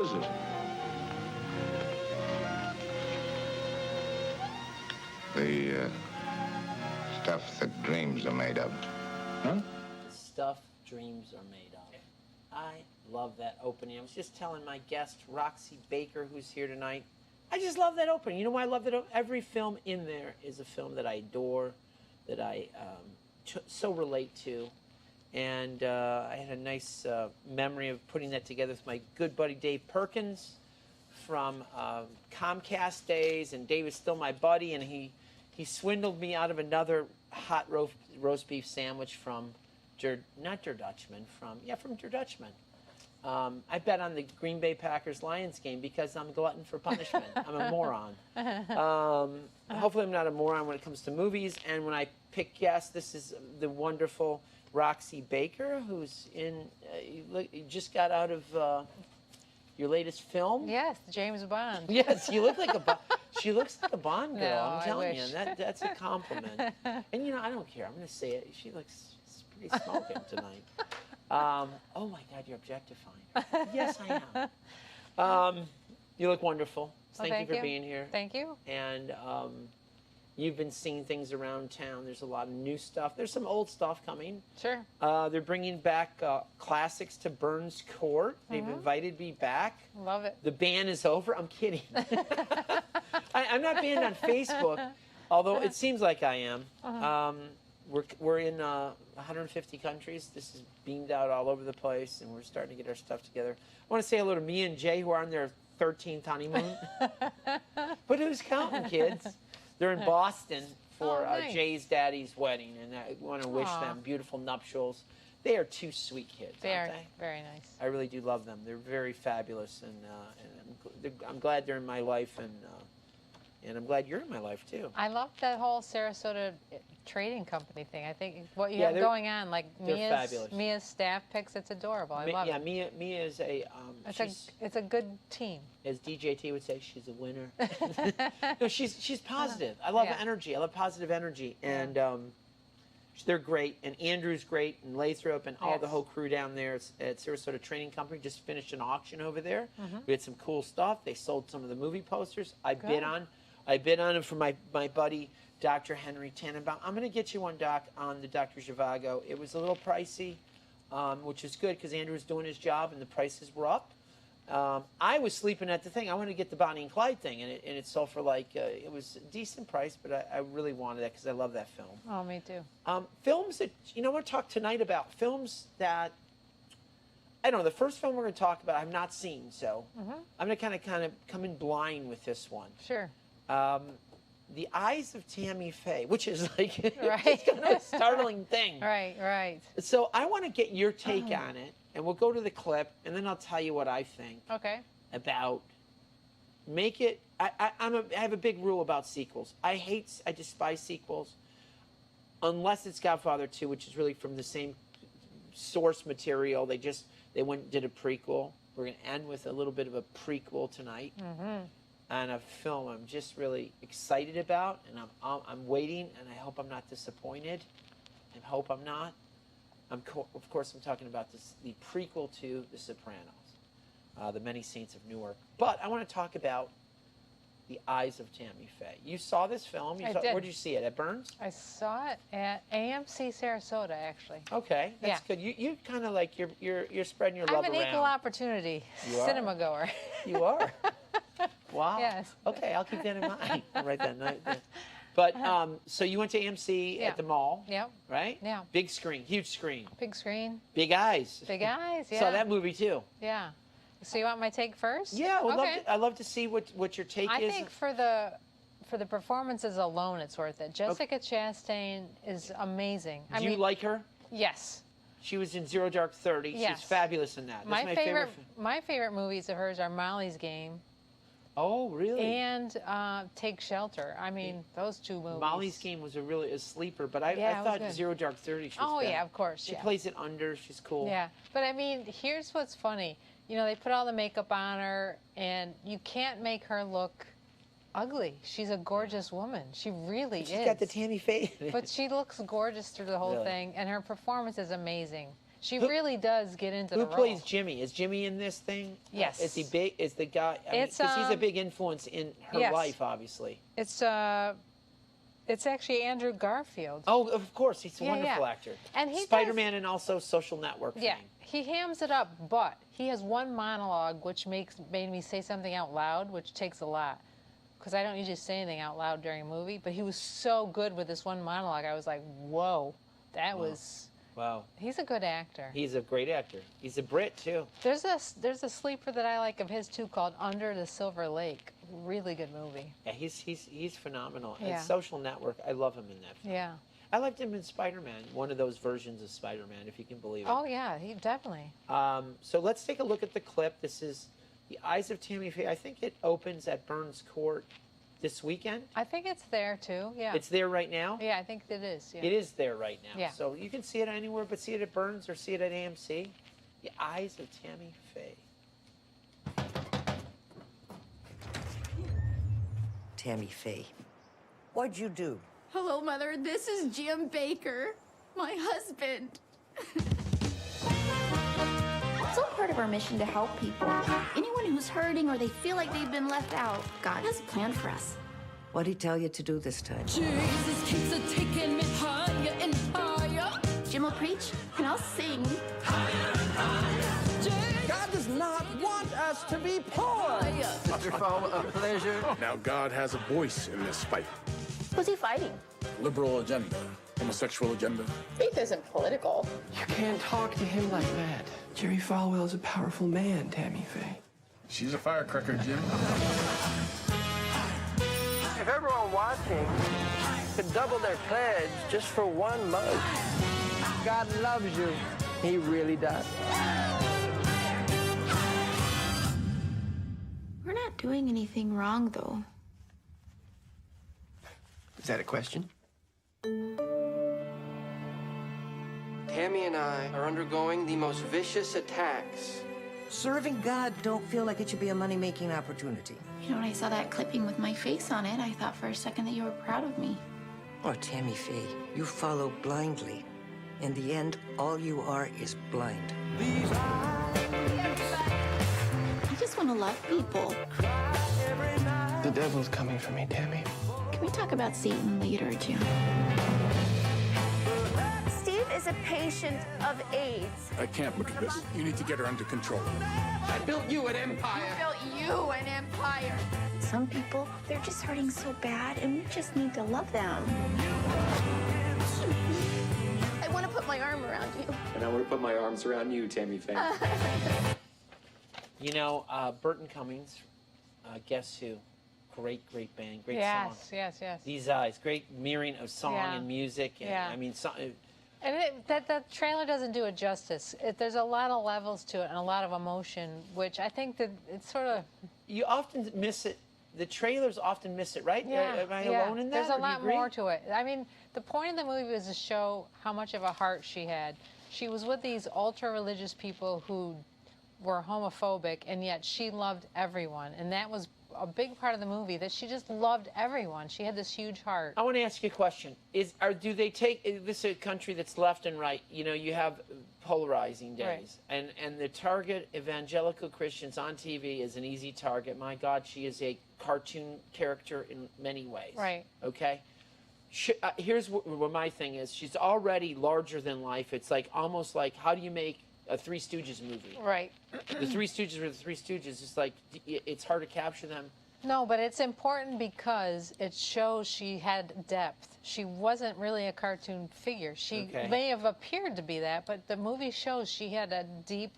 is it? The stuff that dreams are made of. Huh? The stuff dreams are made of. I love that opening. I was just telling my guest, Roxy Baker, who's here tonight, I just love that opening. You know why I love that? Every film in there is a film that I adore, that I so relate to. And I had a nice memory of putting that together with my good buddy Dave Perkins from Comcast days. And Dave is still my buddy, and he swindled me out of another hot roast beef sandwich from not Der Dutchman, from Der Dutchman. I bet on the Green Bay Packers-Lions game because I'm a glutton for punishment. I'm a moron. Hopefully I'm not a moron when it comes to movies. And when I pick guests, this is the wonderful Roxy Baker, who's in, you just got out of your latest film. Yes, James Bond. Yes, you look like a Bond. She looks like a Bond girl, No, I'm telling you. wish. That's a compliment. And, you know, I don't care. I'm going to say it. She looks pretty smoking tonight. Oh, my God, you're objectifying. Yes, I am. You look wonderful. Well, Thank you for being here. Thank you. And you've been seeing things around town. There's a lot of new stuff. There's some old stuff coming. Sure. They're bringing back classics to Burns Court. They've invited me back. Love it. The ban is over. I'm kidding. I'm not banned on Facebook, although it seems like I am. We're in 150 countries. This is beamed out all over the place, and we're starting to get our stuff together. I want to say hello to Mia and Jay, who are on their 13th honeymoon. But who's counting, kids? They're in Boston for nice. Jay's daddy's wedding, and I want to wish them beautiful nuptials. They are two sweet kids, aren't they? Very nice. I really do love them. They're very fabulous, and I'm glad they're in my life, and I'm glad you're in my life too. I love that whole Sarasota trading company thing. I think what you have going on, like Mia's staff picks, it's adorable. I love it. Yeah, Mia is a. It's a good team. As DJT would say, she's a winner. No, she's positive. I love energy. I love positive energy, and they're great. And Andrew's great, and Lathrop, and all the whole crew down there at Sarasota Trading Company just finished an auction over there. We had some cool stuff. They sold some of the movie posters. I bid on them for my buddy Dr. Henry Tannenbaum. I'm going to get you one, Doc, on the Dr. Zhivago. It was a little pricey, which is good because Andrew was doing his job and the prices were up. I was sleeping at the thing. I wanted to get the Bonnie and Clyde thing, and it sold for like, it was a decent price, but I really wanted that because I love that film. Oh, me too. Films that, I want to talk tonight about films that, I don't know, the first film we're going to talk about I've not seen, so I'm going to kind of come in blind with this one. Sure. The Eyes of Tammy Faye, which is like Right. it's kind of a startling thing. Right. So I want to get your take on it, and we'll go to the clip, and then I'll tell you what I think Okay. about. Make it. I have a big rule about sequels. I despise sequels, unless it's Godfather 2, which is really from the same source material. They went and did a prequel. We're going to end with a little bit of a prequel tonight. On a film I'm just really excited about, and I'm waiting, and I hope I'm not disappointed. I hope I'm not. Of course, I'm talking about the prequel to The Sopranos, The Many Saints of Newark. But I want to talk about The Eyes of Tammy Faye. You saw this film. I did. Where did you see it? At Burns? I saw it at AMC Sarasota, actually. Okay, that's good. You kind of like you're spreading your love around. I'm an equal opportunity cinema goer. You are. Wow. Yes. Okay, I'll keep that in mind. I'll write that note there. But so you went to AMC at the mall. Yep. Right? Yeah. Big screen, huge screen. Big screen. Big eyes. Big eyes. Yeah. Saw that movie too. Yeah. So you want my take first? Yeah, I'd love to see what your take is. I think for the performances alone, it's worth it. Jessica Chastain is amazing. Do you like her? Yes. She was in Zero Dark 30. Yes. She's fabulous in that. That's my favorite movies of hers are Molly's Game. Oh, really? And Take Shelter. I mean, those two movies. Molly's Game was a sleeper, but I thought Zero Dark 30 she was Oh, yeah, of course. She plays it under. She's cool. Yeah. But, I mean, here's what's funny. They put all the makeup on her, and you can't make her look ugly. She's a gorgeous woman. She really is. She's got the Tammy Faye. But she looks gorgeous through the whole thing, and her performance is amazing. She really does get into the Who role. plays Jimmy? Is Jimmy in this thing? Yes. Is he big? Is the guy? It's, because he's a big influence in her yes. life, obviously. It's actually Andrew Garfield. Oh, of course, he's a Yeah, wonderful yeah. actor. And he Spider-Man and also Social Network. Yeah, fame. he hams it up, but he has one monologue which made me say something out loud, which takes a lot. Because I don't usually say anything out loud during a movie, but he was so good with this one monologue. I was like, whoa, that was... Wow. He's a good actor. He's a great actor. He's a Brit, too. There's a sleeper that I like of his, too, called Under the Silver Lake. Really good movie. Yeah, he's phenomenal. Yeah. And Social Network, I love him in that film. Yeah. I liked him in Spider-Man, one of those versions of Spider-Man, if you can believe it. Oh, yeah, he definitely. So let's take a look at the clip. This is The Eyes of Tammy Faye. I think it opens at Burns Court this weekend. I think it's there, too, yeah. It's there right now? Yeah, I think it is, yeah. It is there right now. Yeah. So you can see it anywhere, but see it at Burns or see it at AMC. The Eyes of Tammy Faye. Tammy Faye. What'd you do? Hello, Mother. This is Jim Baker, my husband. It's all part of our mission to help people. Anyone who's hurting or they feel like they've been left out, God has planned for us. What'd he tell you to do this time? Jesus keeps a taking me higher and higher. Jim will preach, and I'll sing. God does not want us to be poor. Waterfall of pleasure. Now God has a voice in this fight. Who's he fighting? Liberal agenda, homosexual agenda. Faith isn't political. You can't talk to him like that. Jerry Falwell is a powerful man, Tammy Faye. She's a firecracker, Jim. If everyone watching could double their pledge just for one mug, God loves you. He really does. We're not doing anything wrong, though. Is that a question? Tammy and I are undergoing the most vicious attacks. Serving God don't feel like it should be a money-making opportunity. You know, when I saw that clipping with my face on it, I thought for a second that you were proud of me. Oh, Tammy Faye, you follow blindly. In the end, all you are is blind. I just want to love people. The devil's coming for me, Tammy. Can we talk about Satan later, Jim? Steve is a patient of AIDS. I can't look at this. You need to get her under control. I built you an empire. Built you an empire. Some people, they're just hurting so bad, and we just need to love them. I want to put my arm around you. And I want to put my arms around you, Tammy Faye. You know, Burton Cummings, Guess Who? Great band, great song. Yes. These Eyes, great mirroring of song Yeah. and music. And, Yeah. I mean, And that trailer doesn't do it justice. There's a lot of levels to it and a lot of emotion, which I think that it's sort of... you often miss it. The trailers often miss it, right? Am I alone in that? There's a or do you lot agree? more to it. I mean, the point of the movie was to show how much of a heart she had. She was with these ultra-religious people who were homophobic, and yet she loved everyone. And that was a big part of the movie, that she just loved everyone. She had this huge heart. I want to ask you a question. Do they take this is a country that's left and right? You know, you have polarizing days, and the target evangelical Christians on TV is an easy target. My God, she is a cartoon character in many ways. Right. Okay. Here's what my thing is. She's already larger than life. It's like almost like, how do you make a Three Stooges movie? Right. The Three Stooges were the Three Stooges. It's like it's hard to capture them. No, but it's important because it shows she had depth. She wasn't really a cartoon figure. She may have appeared to be that, but the movie shows she had a deep...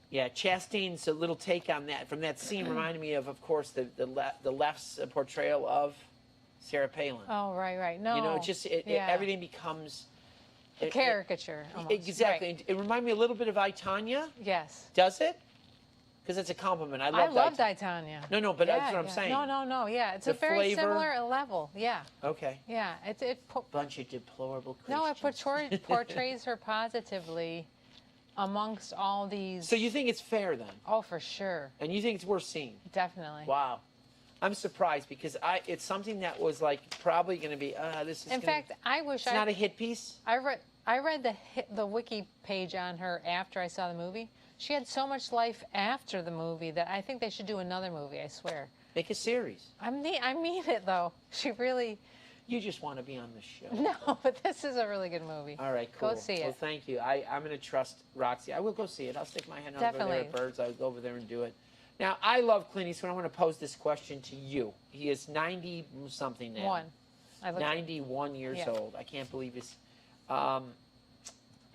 Yeah, Chastain's a little take on that. From that scene reminded me of course, the left's portrayal of Sarah Palin. Oh, right. No. You know, everything becomes... a caricature, almost. Exactly. Right. It reminded me a little bit of I, Tonya. Yes. Does it? Because it's a compliment. I loved I, Tonya. No, but that's what I'm saying. No. Yeah, it's The a very flavor. similar level. Yeah. Okay. Yeah. Bunch of deplorable Christians. No, it portrays her positively amongst all these. So you think it's fair then? Oh, for sure. And you think it's worth seeing? Definitely. Wow. I'm surprised because it's something that was like probably going to be this is. In fact, I wish it's not a hit piece. I read the wiki page on her after I saw the movie. She had so much life after the movie that I think they should do another movie. I swear. Make a series. I mean it though. She really. You just want to be on the show. No, but this is a really good movie. All right, cool. Go see it. Well, thank you. I'm going to trust Roxy. I will go see it. I'll stick my head over there at Birds. I'll go over there and do it. Now, I love Clint Eastwood. I want to pose this question to you. He is 90-something now. 91 years old. I can't believe this. I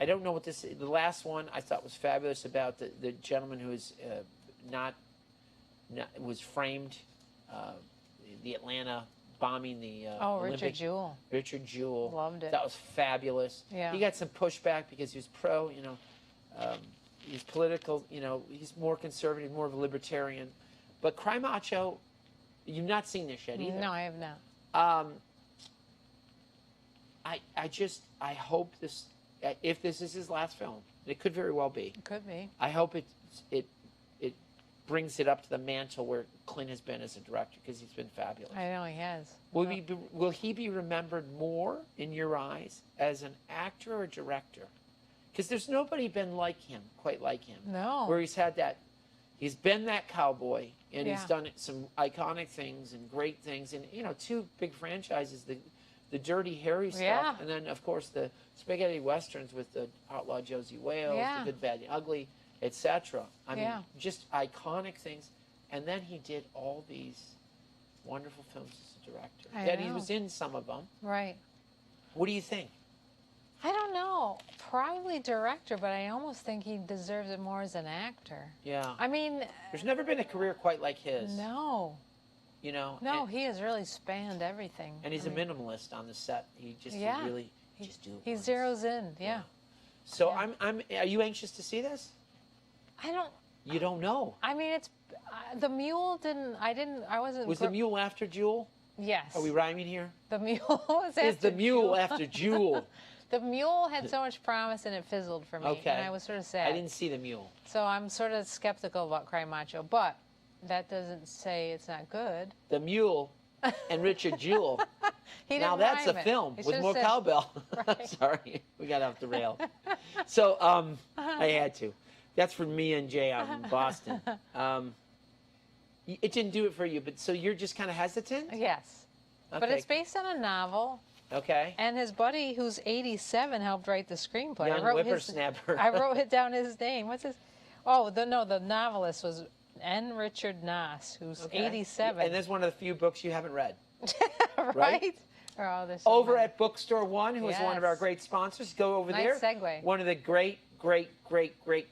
don't know what this is. The last one I thought was fabulous about the gentleman who is was framed, the Atlanta bombing the Olympic. Richard Jewell. Richard Jewell. Loved it. That was fabulous. Yeah. He got some pushback because he was pro, he's political, he's more conservative, more of a libertarian. But Cry Macho, you've not seen this yet either. No, I have not. I hope this, if this is his last film, and it could very well be. It could be. I hope it brings it up to the mantle where Clint has been as a director, because he's been fabulous. I know he has. Will he be remembered more in your eyes as an actor or director? Because there's nobody been like him, quite like him. No. Where he's been that cowboy, and he's done some iconic things and great things, and two big franchises, the Dirty Harry stuff, and then of course the spaghetti westerns with the outlaw Josie Wales, the Good, Bad, the Ugly, etc. I mean, just iconic things. And then he did all these wonderful films as a director. He was in some of them. Right. What do you think? I don't know. Probably director, but I almost think he deserves it more as an actor. Yeah. I mean, there's never been a career quite like his. No. No, he has really spanned everything. And he's a minimalist on the set. He just really just do it. He zeroes in. Yeah. So are you anxious to see this? You don't know. I mean, it's the mule I wasn't. Was the mule after Jewel? Yes. Are we rhyming here? The mule was after Is the mule after Jewel? The mule had so much promise and it fizzled for me. Okay. And I was sort of sad. I didn't see the mule. So I'm sort of skeptical about Cry Macho, but that doesn't say it's not good. The Mule and Richard Jewell. Now that's a film with more cowbell. Right. Sorry, we got off the rail. So I had to. That's for me and Jay out in Boston. It didn't do it for you, but so you're just kind of hesitant? Yes. Okay. But it's based on a novel. Okay. And his buddy, who's 87, helped write the screenplay. Young whippersnapper. I wrote down his name. What's his? Oh, the novelist was N. Richard Nass, who's 87. And there's one of the few books you haven't read. Right? Oh, there's so over many. at Bookstore One, who is one of our great sponsors. Go over there. Nice segue. One of the great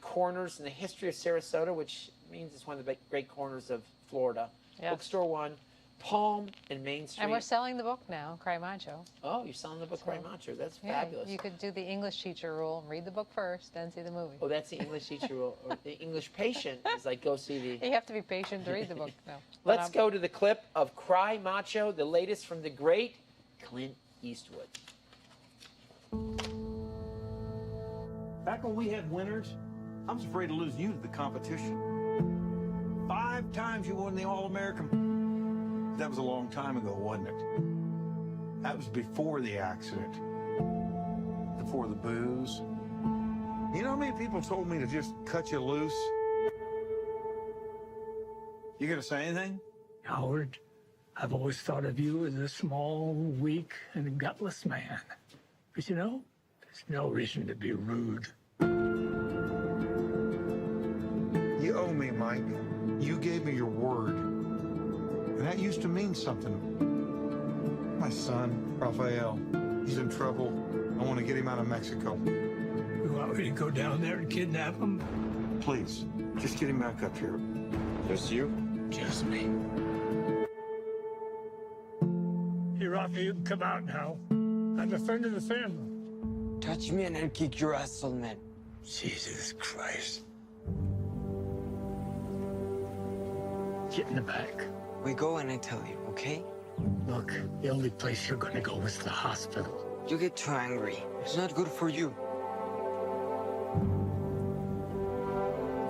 corners in the history of Sarasota, which means it's one of the great corners of Florida. Yep. Bookstore One, Palm and Main Street. And we're selling the book now, Cry Macho. Oh, you're selling the book Cry Macho. That's fabulous. You could do the English teacher rule, read the book first, then see the movie. Oh, that's the English teacher rule. Or the English patient is like, go see the... You have to be patient to read the book, though. Let's go to the clip of Cry Macho, the latest from the great Clint Eastwood. Back when we had winners, I was afraid to lose you to the competition. 5 times you won the All-American. That was a long time ago, wasn't it? That was before the accident. Before the booze. You know how many people told me to just cut you loose? You gonna say anything? Howard, I've always thought of you as a small, weak, and gutless man. But you know, there's no reason to be rude. You owe me, Mike. You gave me your word. And that used to mean something. My son, Rafael, he's in trouble. I want to get him out of Mexico. You want me to go down there and kidnap him? Please, just get him back up here. Just you? Just me. Hey, Rafa, you can come out now. I'm a friend of the family. Touch me and I'll kick your ass, old man. Jesus Christ. Get in the back. We go and I tell you, okay? Look, the only place you're gonna go is the hospital. You get too angry. It's not good for you.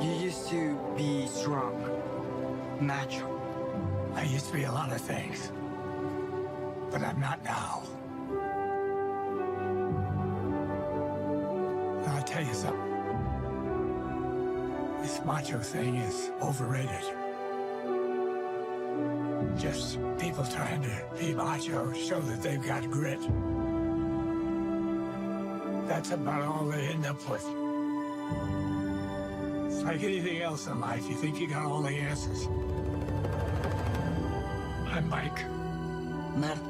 You used to be strong, macho. I used to be a lot of things, but I'm not now. And I'll tell you something. This macho thing is overrated. Just people trying to be macho, show that they've got grit. That's about all they end up with. It's like anything else in life. You think you got all the answers. I'm Mike. Martha.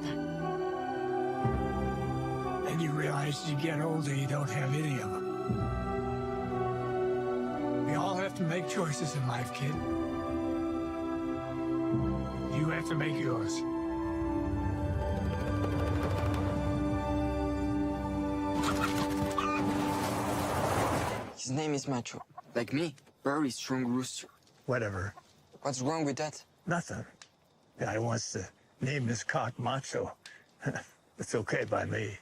And you realize as you get older, you don't have any of them. We all have to make choices in life, kid. You have to make yours. His name is Macho. Like me, very strong rooster. Whatever. What's wrong with that? Nothing. Guy wants to name his cock Macho. It's okay by me.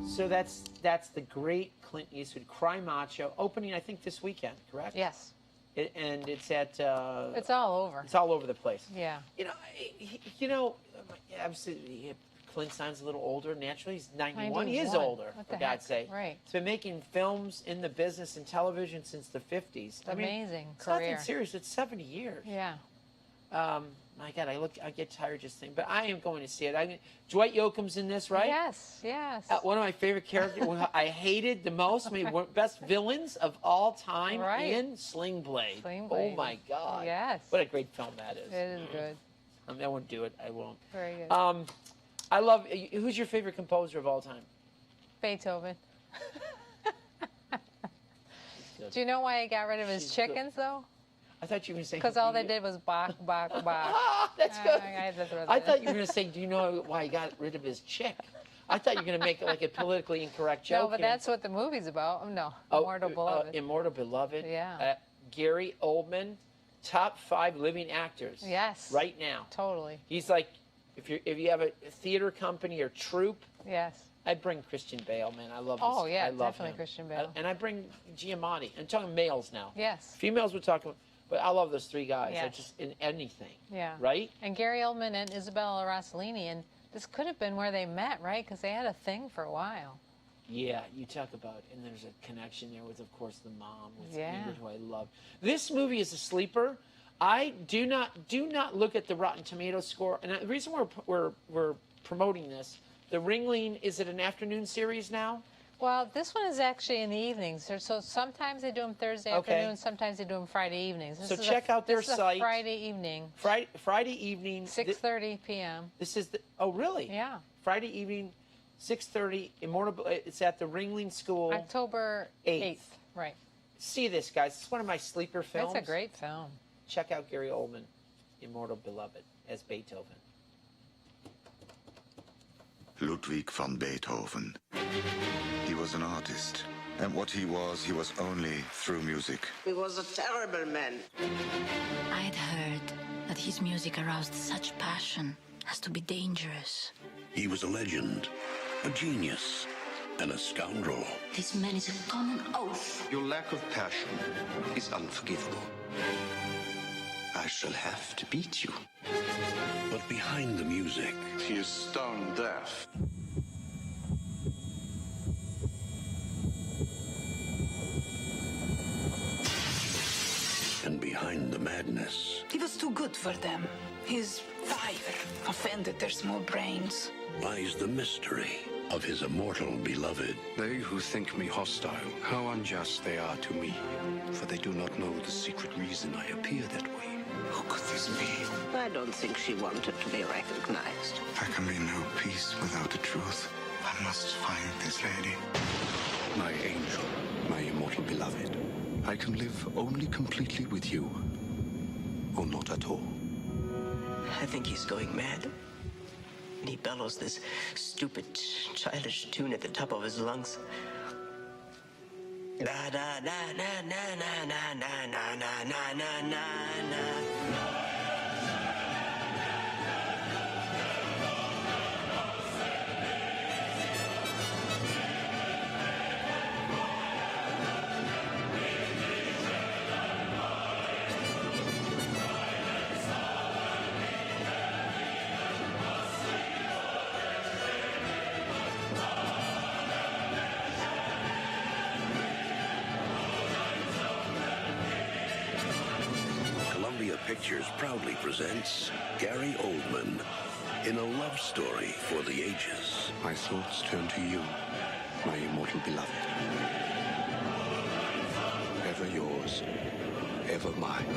So that's the great Clint Eastwood Cry Macho opening, I think, this weekend, correct? Yes. And it's at. It's all over. It's all over the place. Yeah. Absolutely. Clint sounds a little older. Naturally, he's 91. He is older, for God's sake. Right. He's been making films in the business and television since the 50s. Amazing it's career. Nothing serious. It's 70 years. Yeah. My God, I get tired just thinking. But I am going to see it. Dwight Yoakam's in this, right? Yes, yes. One of my favorite characters. I hated the most. Maybe one of the best villains of all time in Sling Blade. Sling Blade. Oh my God. Yes. What a great film that is. It is good. I won't do it. I won't. Very good. I love. Who's your favorite composer of all time? Beethoven. Do you know why he got rid of his chickens, though? I thought you were going to say... Because all they did was bark, bark, bark. That's good. I thought you were going to say, do you know why he got rid of his chick? I thought you were going to make it like a politically incorrect joke. No, but that's what the movie's about. No, Immortal Beloved. Immortal Beloved. Yeah. Gary Oldman, top 5 living actors. Yes. Right now. Totally. He's like, if you have a theater company or troupe. Yes. I bring Christian Bale, man. I love this. Oh, yeah, I love definitely him. Christian Bale. And I bring Giamatti. I'm talking males now. Yes. Females we're talking, but I love those 3 guys. Yes. I just in anything. Yeah. Right? And Gary Oldman and Isabella Rossellini, and this could have been where they met, right? Because they had a thing for a while. Yeah, you talk about, and there's a connection there with, of course, the mom, with Yeah. Ingrid, who I love. This movie is a sleeper. I do not look at the Rotten Tomatoes score, and the reason we're promoting this, The Ringling, is it an afternoon series now? Well, this one is actually in the evenings. So sometimes they do them Thursday afternoon, sometimes they do them Friday evenings. So check out their site. Friday evening. Friday evening. 6:30 p.m. This is oh really? Yeah. Friday evening, 6:30. Immortal. It's at the Ringling School. October 8th. Right. See this, guys. It's one of my sleeper films. It's a great film. Check out Gary Oldman, Immortal Beloved, as Beethoven. Ludwig van Beethoven. He was an artist, and what he was only through music. He was a terrible man. I'd heard that his music aroused such passion as to be dangerous. He was a legend, a genius, and a scoundrel. This man is a common oath. Your lack of passion is unforgivable. I shall have to beat you. But behind the music, he is stone deaf. and behind the madness He was too good for them. His fire offended their small brains. lies the mystery of his immortal beloved. They who think me hostile, how unjust they are to me, for they do not know the secret reason I appear that way. Who could this be? I don't think she wanted to be recognized. There can be no peace without the truth. I must find this lady. My angel, my immortal beloved. I can live only completely with you, or not at all. I think he's going mad. And he bellows this stupid, childish tune at the top of his lungs. Na na na na na na na na na na na na na. Pictures proudly presents Gary Oldman in a love story for the ages. My thoughts turn to you, my immortal beloved. Ever yours, ever mine,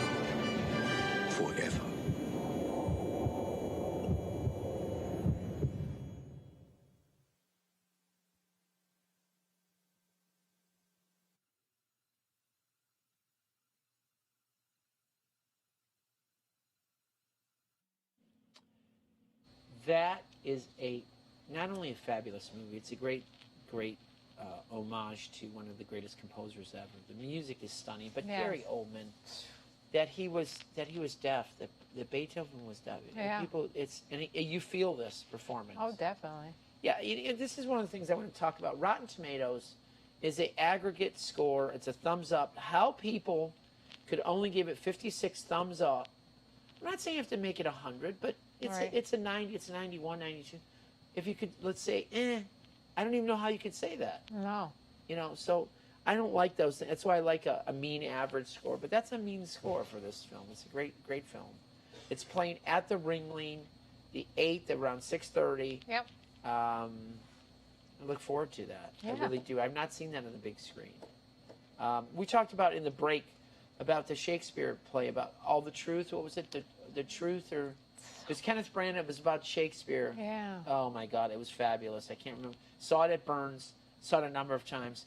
forever. That is not only a fabulous movie, it's a great homage to one of the greatest composers ever. The music is stunning, but Yes. Gary Oldman, that he was deaf, that Beethoven was deaf. Yeah. People, you feel this performance. Oh, definitely. Yeah, this is one of the things I want to talk about. Rotten Tomatoes is an aggregate score. It's a thumbs up. How people could only give it 56 thumbs up. I'm not saying you have to make it 100, but it's a 90, it's a 91, 92. If you could, let's say, I don't even know how you could say that. No. So I don't like those things. That's why I like a mean average score. But that's a mean score for this film. It's a great film. It's playing at the Ringling, the 8th, around 6:30. Yep. I look forward to that. Yeah. I really do. I've not seen that on the big screen. We talked about in the break about the Shakespeare play, about All the Truth. What was it? The Truth, or it was Kenneth Branagh. It was about Shakespeare. Yeah. Oh my God, it was fabulous. I can't remember. Saw it at Burns. Saw it a number of times.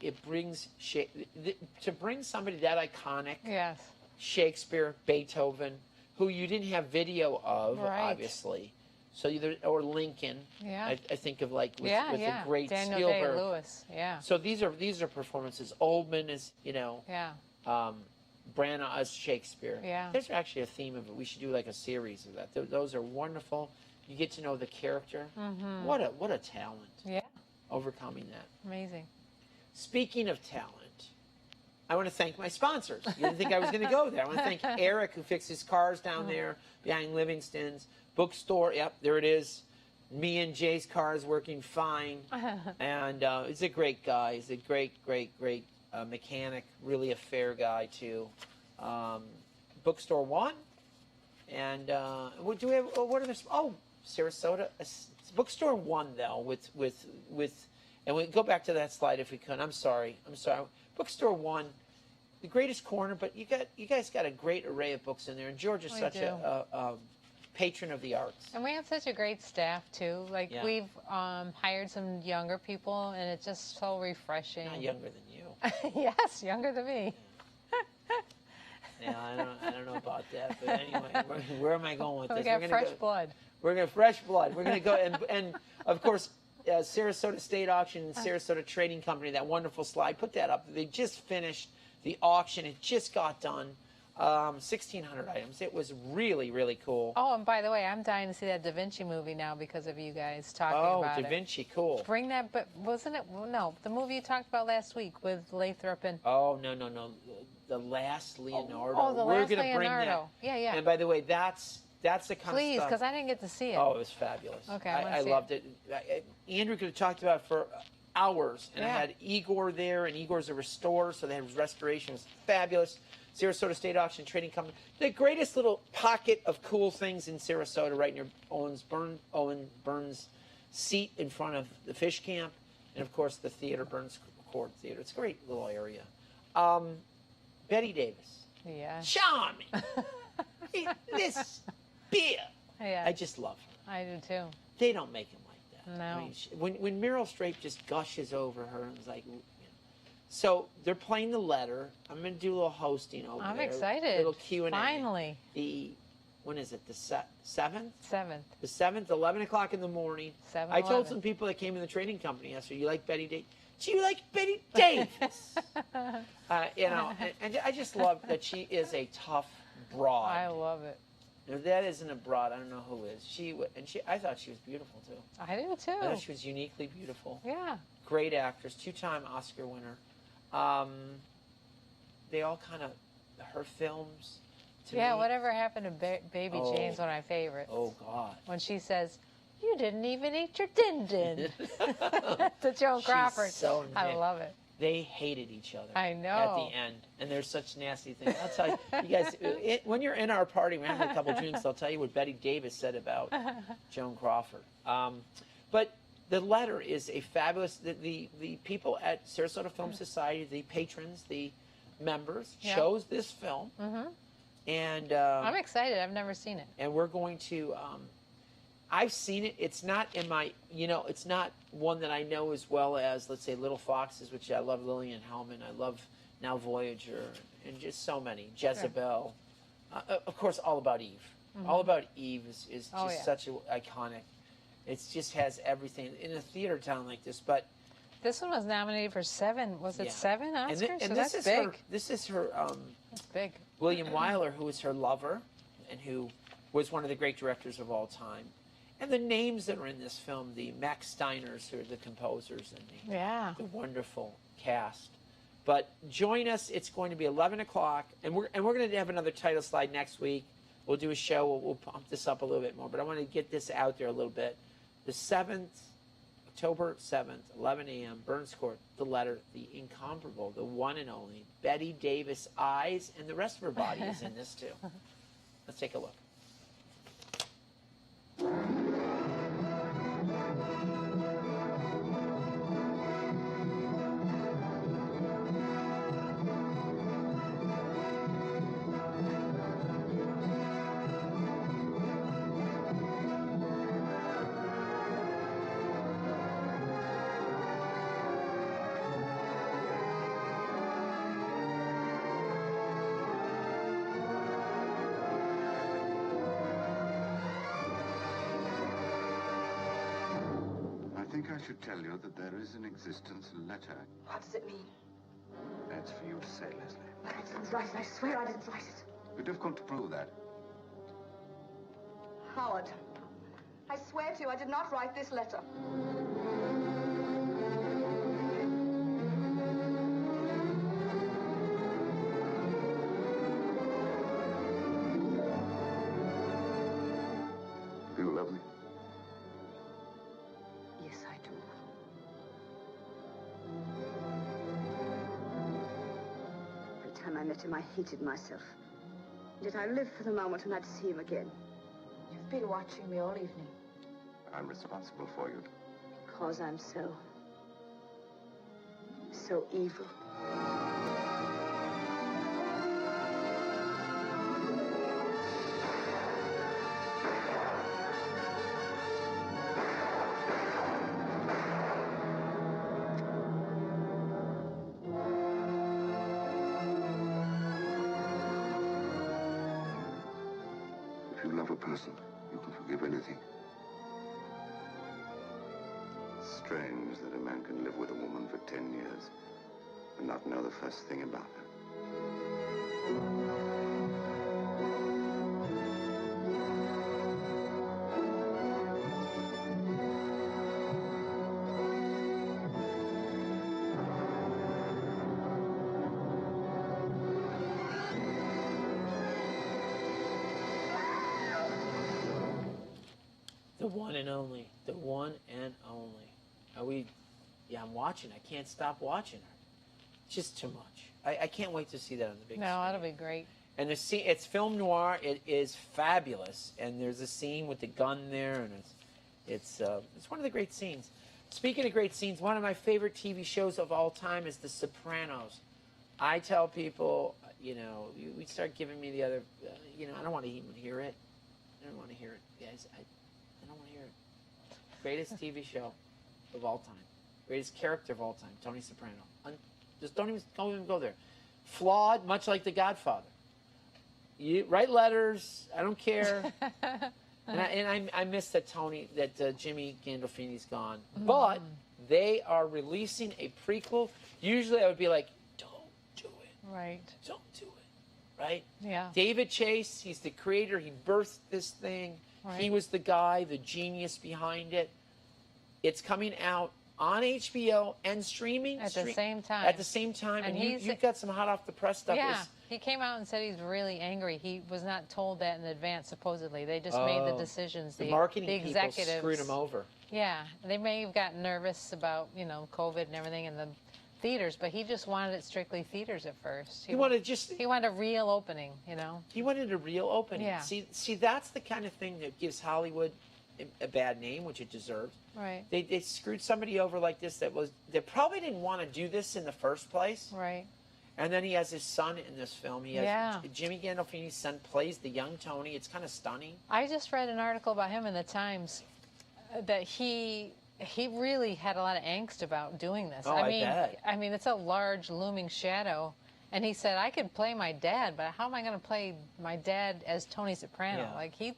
It brings to bring somebody that iconic. Yes. Shakespeare, Beethoven, who you didn't have video of, obviously. So or Lincoln. Yeah. I think of with the great Daniel Spielberg. Day-Lewis. Yeah. So these are performances. Oldman is Yeah. Branagh as Shakespeare. Yeah. There's actually a theme of it. We should do like a series of that. Those are wonderful. You get to know the character. Mm-hmm. What a talent. Yeah. Overcoming that. Amazing. Speaking of talent, I want to thank my sponsors. You didn't think I was going to go there. I want to thank Eric, who fixes cars down there behind Livingston's. Bookstore, yep, there it is. Me and Jay's car is working fine. And he's a great guy. He's a great mechanic. Really a fair guy, too. Bookstore 1. And what do we have? What are the... Oh, Sarasota. Bookstore 1, though, with and we go back to that slide if we could. I'm sorry. Bookstore 1, the greatest corner, but you guys got a great array of books in there. And George is such a patron of the arts. And we have such a great staff, too. We've hired some younger people, and it's just so refreshing. Not younger than you. Yes, younger than me. Yeah, I don't know about that. But anyway, where am I going with this? We got fresh blood. We're going to fresh blood. We're going to go, and of course, Sarasota State Auction and Sarasota Trading Company, that wonderful slide, put that up. They just finished the auction. It just got done. 1,600 items. It was really, really cool. Oh, and by the way, I'm dying to see that Da Vinci movie now because of you guys talking about it. Oh, Da Vinci, cool. Bring that, but wasn't it? No, the movie you talked about last week with Lathrop and... Oh, no. The Last Leonardo. Oh, the We're Last gonna bring Leonardo. that. Yeah. And by the way, that's the kind of stuff. Please, because I didn't get to see it. Oh, it was fabulous. Okay, I loved it. Andrew could have talked about it for hours. And I Yeah. had Igor there, and Igor's a restorer, so his restoration was fabulous. Sarasota State Auction Trading Company. The greatest little pocket of cool things in Sarasota, right near Owen Burns' seat in front of the fish camp, and of course the theater, Burns Court Theater. It's a great little area. Betty Davis. Yeah. Charming. This beer. Yeah. I just love her. I do too. They don't make him like that. No. I mean, when Meryl Streep just gushes over her, and it's like, so they're playing the letter. I'm going to do a little hosting over there. I'm excited. A little Q&A. Finally. When is it? The 7th? 7th. The 7th, 11 o'clock in the morning. 7, I told 11. some people that came in the trading company yesterday, you like Betty Davis? Do you like Betty Davis? And I just love that she is a tough broad. I love it. If that isn't a broad, I don't know who is. I thought she was beautiful, too. I do, too. I thought she was uniquely beautiful. Yeah. Great actress, 2-time Oscar winner. They all kind of, her films, to me. Whatever happened to Baby Jane's one of my favorites. Oh, God. When she says, "You didn't even eat your din-din." To Joan Crawford. So I love it. they hated each other. I know. At the end, and there's such nasty things. I'll tell you, guys, when you're in our party, we're having a couple drinks. I'll tell you what Betty Davis said about Joan Crawford. But the letter is a fabulous. The people at Sarasota Film Society, the patrons, the members, chose this film, and I'm excited. I've never seen it, and we're going to. I've seen it. It's not in my, it's not one that I know as well as, let's say, Little Foxes, which I love. Lillian Hellman. I love Now Voyager, and just so many. Jezebel, of course, All About Eve. All About Eve is just such an iconic. It just has everything in a theater town like this. But this one was nominated for 7. Was it 7 Oscars? And so this that's is big. This is her. That's big. William Wyler, who is her lover, and who was one of the great directors of all time. And the names that are in this film, the Max Steiners, who are the composers, and the wonderful cast. But join us. It's going to be 11 o'clock, and we're going to have another title slide next week. We'll do a show. We'll pump this up a little bit more, but I want to get this out there a little bit. The 7th, October 7th, 11 a.m., Burns Court, the letter, the incomparable, the one and only Betty Davis Eyes, and the rest of her body is in this too. Let's take a look. I should tell you that there is in existence a letter. What does it mean? That's for you to say, Leslie. But I didn't write it. I swear I didn't write it. You're difficult to prove that. Howard, I swear to you I did not write this letter. Do you love me? Yes, I do. Every time I met him, I hated myself. Yet I lived for the moment when I'd see him again. You've been watching me all evening. I'm responsible for you. Because I'm so evil. If you love a person, you can forgive anything. It's strange that a man can live with a woman for 10 years and not know the first thing about her. The one and only. The one and only. I'm watching. I can't stop watching her. It's just too much. I can't wait to see that on the big screen. No, that'll be great. And the scene, it's film noir. It is fabulous. And there's a scene with the gun there, and it's one of the great scenes. Speaking of great scenes, one of my favorite TV shows of all time is The Sopranos. I tell people, you start giving me the other, I don't want to even hear it. I don't want to hear it, guys. I don't want to hear it. Greatest TV show of all time. Greatest character of all time, Tony Soprano. Just don't even go there. Flawed, much like The Godfather. You write letters. I don't care. and I miss that Jimmy Gandolfini's gone. But they are releasing a prequel. Usually I would be like, don't do it. Right. Don't do it. Right? Yeah. David Chase, he's the creator. He birthed this thing. Right. He was the guy, the genius behind it. It's coming out on HBO and streaming. At the same time. At the same time. And you've got some hot off the press stuff. Yeah. He came out and said he's really angry. He was not told that in advance, supposedly. They just made the decisions. The marketing the executives people screwed him over. Yeah. They may have gotten nervous about, COVID and everything, and the theaters, but he just wanted it strictly theaters at first. He wanted a real opening, you know. He wanted a real opening. Yeah. See, that's the kind of thing that gives Hollywood a bad name, which it deserves. Right. They screwed somebody over like this that probably didn't want to do this in the first place. Right. And then he has his son in this film. He has Jimmy Gandolfini's son plays the young Tony. It's kind of stunning. I just read an article about him in the Times that he really had a lot of angst about doing this. Oh, I bet. I mean, it's a large looming shadow. And he said, I could play my dad, but how am I going to play my dad as Tony Soprano? Yeah. Like, he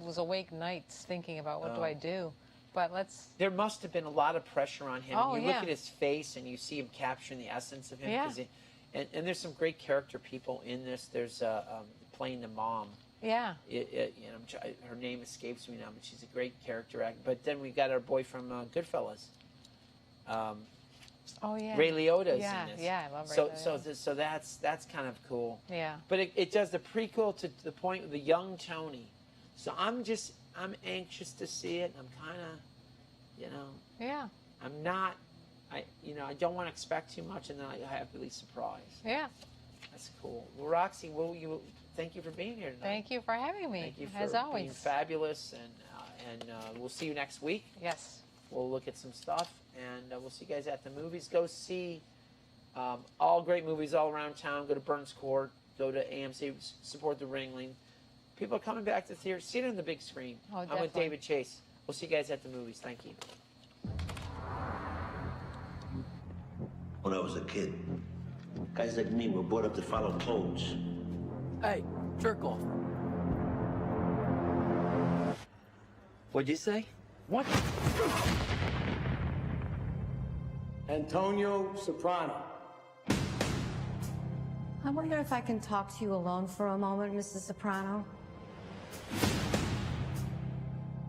was awake nights thinking about what do I do. But There must have been a lot of pressure on him. Oh, you look at his face and you see him capturing the essence of him. Yeah. And there's some great character people in this. There's playing the mom. Yeah. Her name escapes me now, but she's a great character actor. But then we got our boy from Goodfellas. Oh yeah. Ray Liotta's in this. Yeah, I love Ray Liotta. So that's kind of cool. Yeah. But it does the prequel to the point with the young Tony. So I'm anxious to see it. I'm kind of, Yeah. I'm not, I don't want to expect too much, and then I have to be surprised. Yeah. That's cool. Well, Roxy, thank you for being here tonight. Thank you for having me. Thank you for as always. being fabulous, and we'll see you next week. Yes. We'll look at some stuff, and we'll see you guys at the movies. Go see all great movies all around town. Go to Burns Court. Go to AMC. Support the Ringling. People are coming back to the theater. See it on the big screen. Oh, I'm with David Chase. We'll see you guys at the movies. Thank you. When I was a kid, guys like me were brought up to follow codes. Hey, jerk off. What'd you say? What? Antonio Soprano. I wonder if I can talk to you alone for a moment, Mrs. Soprano.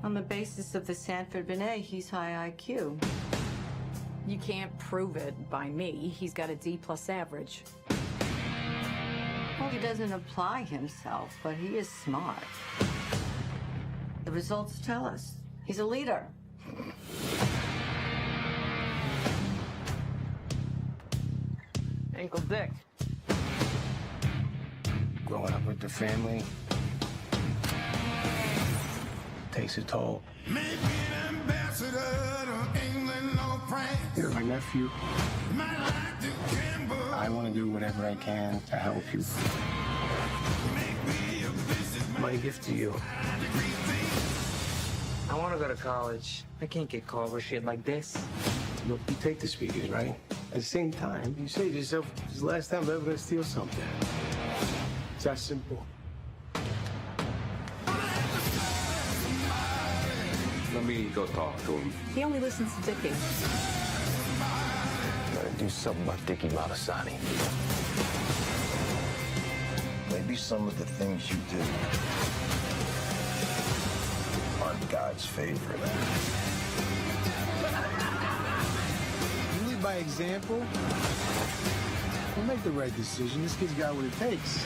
On the basis of the Sanford Binet, he's high IQ. You can't prove it by me. He's got a D+ average. Well, he doesn't apply himself, but he is smart. The results tell us. He's a leader. Uncle Dick. Growing up with the family takes a toll. You're my nephew. I want to do whatever I can to help you. My gift to you. I want to go to college. I can't get caught with shit like this. Look, you take the speakers, right? At the same time, you say to yourself, this is the last time I'm ever gonna steal something. It's that simple. Let me go talk to him. He only listens to Dickie. Gotta do something about Dickie Mollasis. Maybe some of the things you do aren't God's favorite. You lead by example. We'll make the right decision. This kid's got what it takes.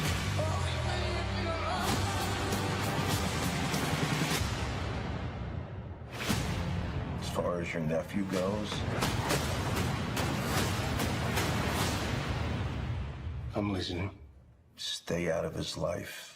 As far as your nephew goes, I'm listening. Stay out of his life.